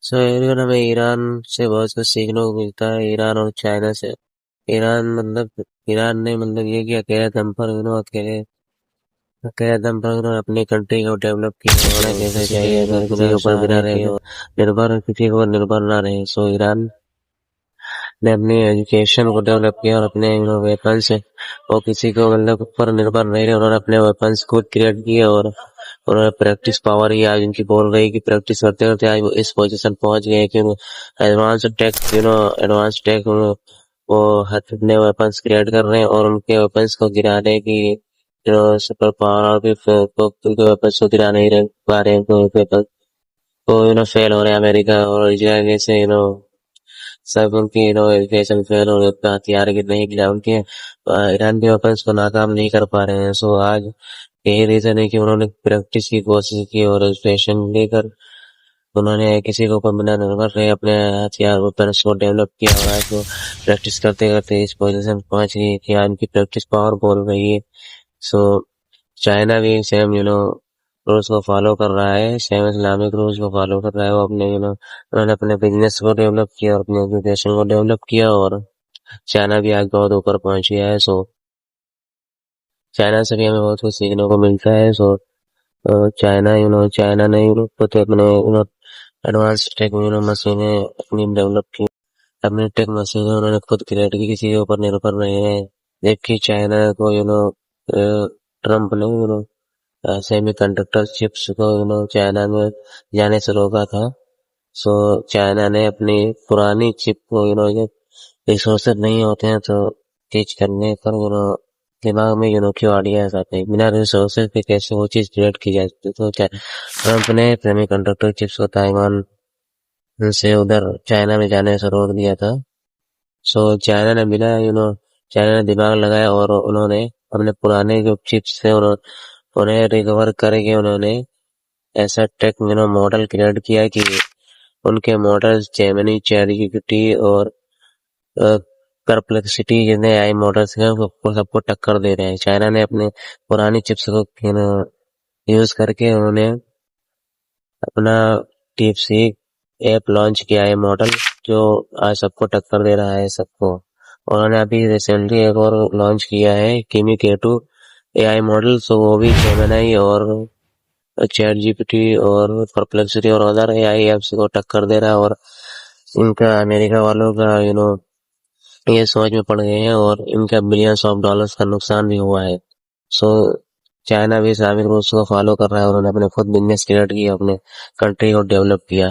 हमें ईरान से बहुत कुछ सीखने को मिलता है, ईरान और चाइना से। ईरान मतलब ईरान ने मतलब ये कि अकेले दम पर अकेले अकेले दम पर अपनी कंट्री को डेवलप किया। होना कैसे चाहिए अगर किसी के ऊपर बिना रहे किसी के ऊपर निर्भर ना रहे। सो ईरान ने अपनी एजुकेशन को डेवलप किया और अपने वेपन्स और किसी को मतलब ऊपर निर्भर नहीं रहे। उन्होंने अपने वेपन्स खुद क्रिएट किए और उन्होंने प्रैक्टिस पावर ही आज उनकी बोल रही कि प्रैक्टिस करते करते आज वो इस पोजीशन पहुंच गए कि एडवांस टेक वो अपने वेपन्स क्रिएट कर रहे हैं और उनके वेपन्स को गिराने की सुपर पावर भी उनके वेपन्स को गिरा नहीं रहे पा रहे हैं। तो वेपन तो फेल हो रहे हैं अमेरिका और इजराइल जैसे सब उनकी एजुकेशन फेल हो रही है, उतना हथियार की नहीं गिरा उनके ईरान के वेपन्स को नाकाम नहीं कर पा रहे हैं। सो आज यही रीजन है कि उन्होंने प्रैक्टिस की कोशिश की और एजुकेशन लेकर उन्होंने किसी के ऊपर बिना निर्भर रहे अपने हथियार वेपन्स को डेवलप किया और आज वो प्रैक्टिस करते करते इस पोजीशन पहुंच गई कि आज उनकी प्रैक्टिस पावर बोल रही है। सो चाइना भी सेम रूल्स को फॉलो कर रहा है, सेम इस्लामिक रूल्स को फॉलो कर रहा है। वो अपने उन्होंने अपने बिजनेस को डेवलप किया और अपने एजुकेशन को डेवलप किया और चाइना भी आज बहुत ऊपर पहुंच गया है। सो चाइना से भी हमें बहुत कुछ सीखने को मिलता है। सो चाइना ने खुद अपने एडवांस टेक मशीनें अपनी डेवलप की, अपनी टेक मशीनें उन्होंने खुद क्रिएट की, किसी के ऊपर निर्भर नहीं है। जबकि चाइना को ट्रम्प ने सेमी कंडक्टर चिप्स को चाइना में जाने से रोका था। सो चाइना ने अपनी पुरानी चिप को रिसोर्सेज नहीं होते हैं तो टीच करने पर दिमाग में क्यों आइडियाज आते हैं, बिना रिसोर्सेज पे कैसे वो चीज क्रिएट की जा सकती। तो ट्रम्प ने सेमी कंडक्टर चिप्स को ताइवान से उधर चाइना में जाने से रोक दिया था। सो चाइना ने चाइना ने दिमाग लगाया और उन्होंने अपने पुराने जो चिप्स थे उन्हें रिकवर करके उन्होंने ऐसा टेक मॉडल क्रिएट किया कि उनके मॉडल जेमिनी, चैटजीपीटी और परप्लेक्सिटी जितने आई मॉडल्स हैं सबको टक्कर दे रहे हैं। चाइना ने अपने पुरानी चिप्स को यूज करके उन्होंने अपना डीप सीक ऐप लॉन्च किया है, मॉडल जो आज सबको टक्कर दे रहा है सबको। उन्होंने अभी रिसेंटली एक और लॉन्च किया है किमी K2 AI मॉडल। सो वो भी जेमिनी और चैट जीपीटी और परप्लेक्सिटी और अदर AI एप्स को टक्कर दे रहा है और इनका अमेरिका वालों का ये सोच में पड़ गए हैं और इनका बिलियंस ऑफ डॉलर्स का नुकसान भी हुआ है। सो चाइना भी इस्लामिक रूल्स को फॉलो कर रहा है और उन्होंने अपने खुद बिजनेस क्रिएट किया, अपने कंट्री को डेवलप किया।